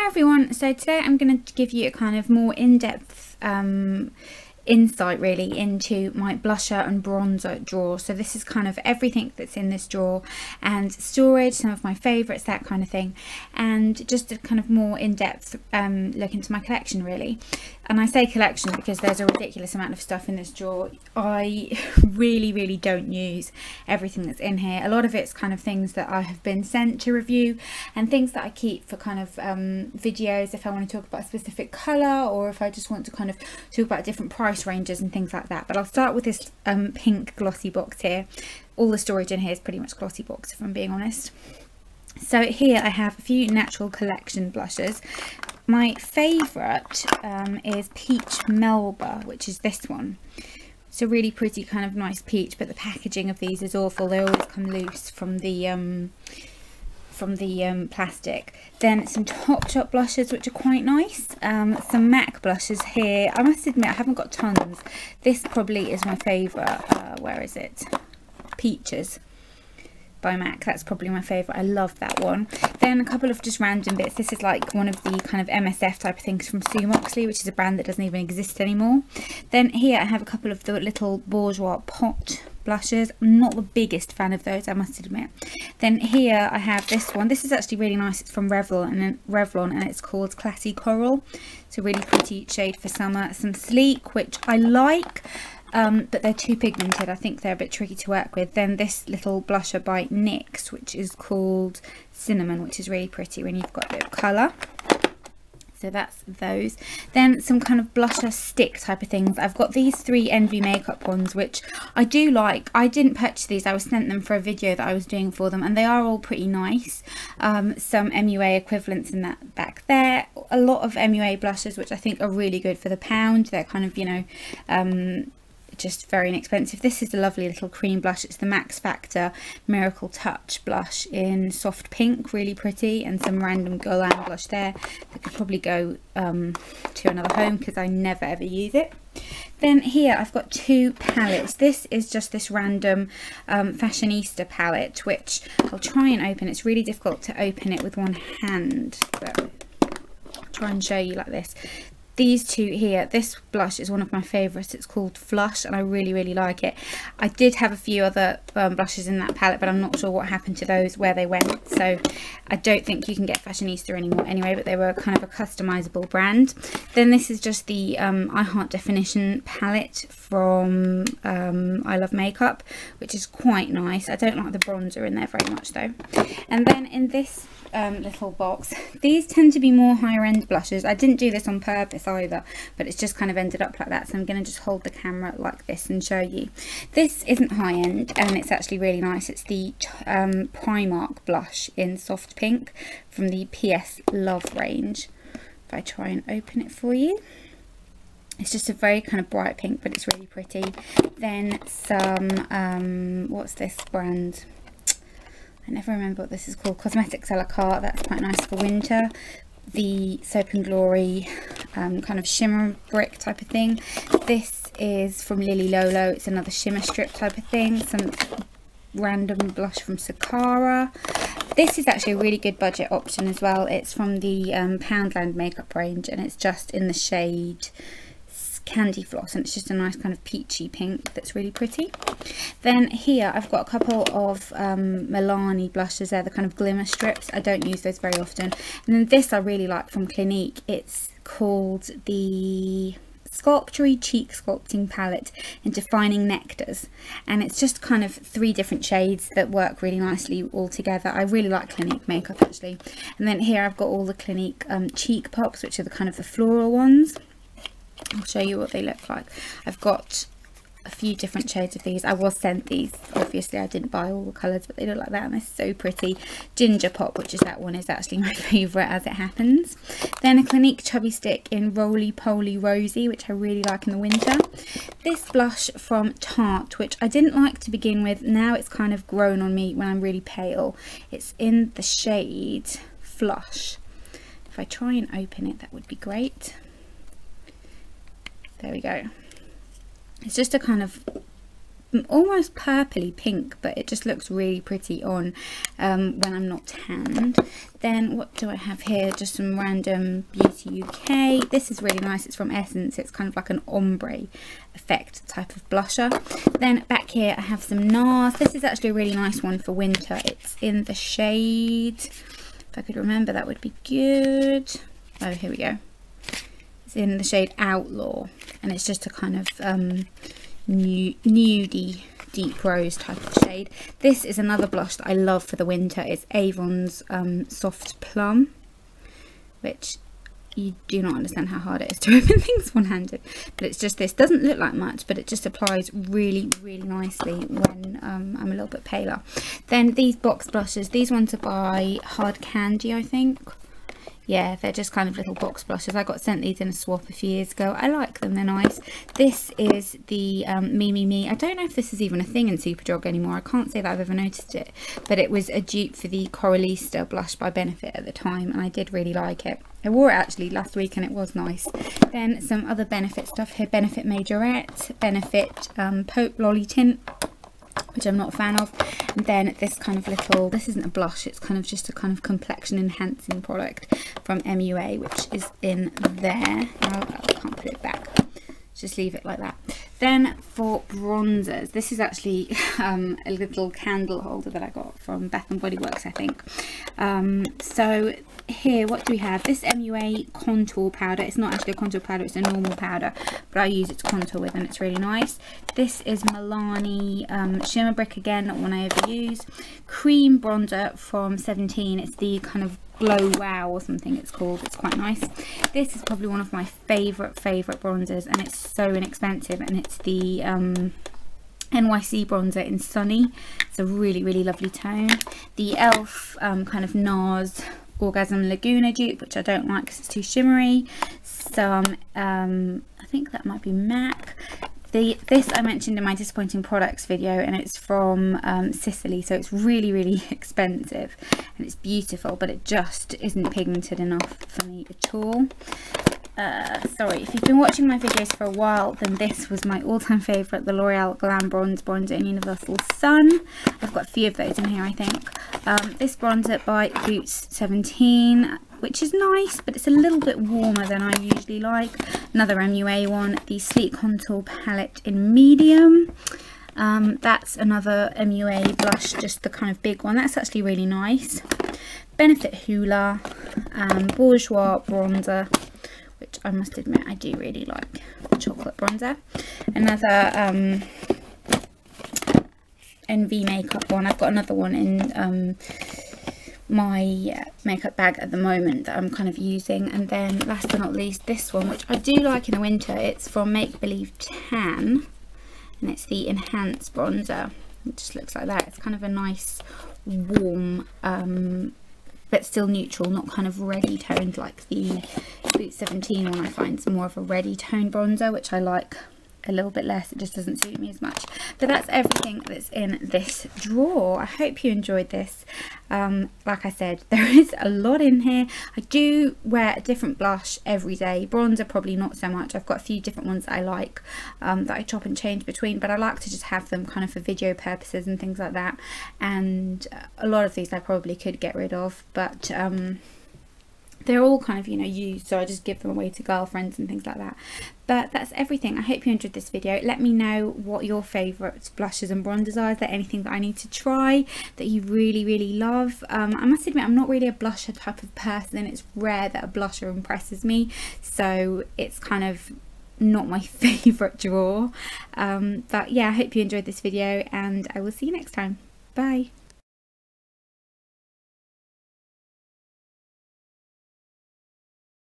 Hi everyone, so today I'm going to give you a kind of more in-depth insight really into my blusher and bronzer drawer. So this is kind of everything that's in this drawer and storage, some of my favourites, that kind of thing, and just a kind of more in-depth look into my collection really. And I say collection because there's a ridiculous amount of stuff in this drawer. I really don't use everything that's in here. A lot of it's kind of things that I have been sent to review and things that I keep for kind of videos if I want to talk about a specific colour, or if I just want to kind of talk about different price ranges and things like that. But I'll start with this pink glossy box here. All the storage in here is pretty much glossy box, if I'm being honest. So here I have a few Natural Collection blushes. My favourite is Peach Melba, which is this one. It's a really pretty kind of nice peach, but the packaging of these is awful. They always come loose from the plastic. Then some Topshop blushes, which are quite nice. Some MAC blushes here. I must admit I haven't got tons. This probably is my favourite. Where is it? Peaches by MAC. That's probably my favourite. I love that one. Then a couple of just random bits. This is like one of the kind of MSF type of things from Sue Moxley, which is a brand that doesn't even exist anymore. Then here I have a couple of the little Bourjois pot blushes. I'm not the biggest fan of those, I must admit. Then here I have this one. This is actually really nice. It's from Revlon and it's called Classy Coral. It's a really pretty shade for summer. Some Sleek, which I like, but they're too pigmented. I think they're a bit tricky to work with. Then this little blusher by NYX, which is called Cinnamon, which is really pretty when you've got a bit of colour. So that's those. Then some kind of blusher stick type of things. I've got these three Envy makeup ones, which I do like. I didn't purchase these. I was sent them for a video that I was doing for them, and they are all pretty nice. Some MUA equivalents in that back there. A lot of MUA blushes, which I think are really good for the pound. They're kind of, you know, just very inexpensive. This is a lovely little cream blush. It's the Max Factor Miracle Touch blush in soft pink, really pretty, and some random Golan blush there that could probably go to another home because I never ever use it. Then here I've got two palettes. This is just this random fashionista palette, which I'll try and open. It's really difficult to open it with one hand, but I'll try and show you like this. These two here, this blush is one of my favourites. It's called Flush and I really like it. I did have a few other blushes in that palette, but I'm not sure what happened to those, where they went. So I don't think you can get Fashionista anymore anyway, but they were kind of a customisable brand. Then this is just the I Heart Definition palette from I Love Makeup, which is quite nice. I don't like the bronzer in there very much though. And then in this little box, these tend to be more higher end blushes. I didn't do this on purpose either, but it's just kind of ended up like that, so I'm going to just hold the camera like this and show you. This isn't high end and it's actually really nice. It's the Primark blush in soft pink from the PS Love range. If I try and open it for you, it's just a very kind of bright pink, but it's really pretty. Then some what's this brand? I never remember what this is called. Cosmetics a la carte. That's quite nice for winter. The Soap and Glory kind of shimmer brick type of thing. This is from Lily Lolo. It's another shimmer strip type of thing. Some random blush from Sakara. This is actually a really good budget option as well. It's from the Poundland makeup range and it's just in the shade Candy Floss, and it's just a nice kind of peachy pink that's really pretty. Then here I've got a couple of Milani blushes. They're the kind of glimmer strips. I don't use those very often. And then this I really like from Clinique. It's called the Sculptury Cheek Sculpting Palette in Defining Nectars, and it's just kind of three different shades that work really nicely all together. I really like Clinique makeup actually. And then here I've got all the Clinique cheek pops, which are the kind of the floral ones. I'll show you what they look like. I've got a few different shades of these. I was sent these. Obviously I didn't buy all the colours, but they look like that and they're so pretty. Ginger Pop, which is that one, is actually my favourite as it happens. Then a Clinique Chubby Stick in Roly Poly Rosy, which I really like in the winter. This blush from Tarte, which I didn't like to begin with. Now it's kind of grown on me when I'm really pale. It's in the shade Flush. If I try and open it, that would be great. There we go. It's just a kind of almost purpley pink, but it just looks really pretty on when I'm not tanned. Then what do I have here? Just some random Beauty UK. This is really nice. It's from Essence. It's kind of like an ombre effect type of blusher. Then back here I have some NARS. This is actually a really nice one for winter. It's in the shade, if I could remember that would be good. Oh, here we go. It's in the shade Outlaw, and it's just a kind of nudie deep rose type of shade. This is another blush that I love for the winter. It's Avon's Soft Plum, which you do not understand how hard it is to open things one-handed, but it's just this. Doesn't look like much, but it just applies really nicely when I'm a little bit paler. Then these box blushes, these ones are by Hard Candy, I think. Yeah, they're just kind of little box blushes. I got sent these in a swap a few years ago. I like them, they're nice. This is the Me. I don't know if this is even a thing in Superdrug anymore. I can't say that I've ever noticed it, but it was a dupe for the Coralista blush by Benefit at the time, and I did really like it. I wore it actually last week and it was nice. Then some other Benefit stuff here. Benefit Majorette, Benefit Pope Lolly Tint, which I'm not a fan of. And then this kind of little, this isn't a blush, it's kind of just a kind of complexion enhancing product from MUA, which is in there. I can't put it back, just leave it like that. Then for bronzers, this is actually a little candle holder that I got from Bath and Body Works, I think. So here, what do we have? This MUA contour powder. It's not actually a contour powder, it's a normal powder, but I use it to contour with and it's really nice. This is Milani Shimmer Brick, again, not one I ever use. Cream bronzer from 17. It's the kind of Glow Wow or something it's called. It's quite nice. This is probably one of my favourite bronzers, and it's so inexpensive, and it's the NYC bronzer in Sunny. It's a really lovely tone. The ELF kind of NARS Orgasm Laguna dupe, which I don't like because it's too shimmery. Some I think that might be MAC. This I mentioned in my disappointing products video, and it's from Sicily, so it's really expensive and it's beautiful, but it just isn't pigmented enough for me at all. Sorry, if you've been watching my videos for a while, then this was my all-time favourite, the L'Oreal Glam Bronze Bronzer in Universal Sun. I've got a few of those in here, I think. This bronzer by Boots 17, which is nice, but it's a little bit warmer than I usually like. Another MUA one, the Sleek Contour Palette in medium. That's another MUA blush, just the kind of big one. That's actually really nice. Benefit Hoola Bourjois bronzer, which I must admit I do really like, chocolate bronzer. Another NV makeup one. I've got another one in my makeup bag at the moment that I'm kind of using. And then last but not least, this one, which I do like in the winter. It's from Make Believe Tan, and it's the Enhance bronzer. It just looks like that. It's kind of a nice warm but still neutral, not kind of reddy toned like the Boots 17 one. I find it's more of a reddy toned bronzer, which I like a little bit less. It just doesn't suit me as much. But that's everything that's in this drawer. I hope you enjoyed this. Like I said, there is a lot in here. I do wear a different blush every day. Bronzer probably not so much. I've got a few different ones that I like, that I chop and change between, but I like to just have them kind of for video purposes and things like that. And a lot of these I probably could get rid of, but they're all kind of, you know, used, so I just give them away to girlfriends and things like that. But that's everything. I hope you enjoyed this video. Let me know what your favourite blushes and bronzers are. Is there anything that I need to try that you really love? I must admit, I'm not really a blusher type of person. It's rare that a blusher impresses me, so it's kind of not my favourite drawer. But yeah, I hope you enjoyed this video, and I will see you next time. Bye.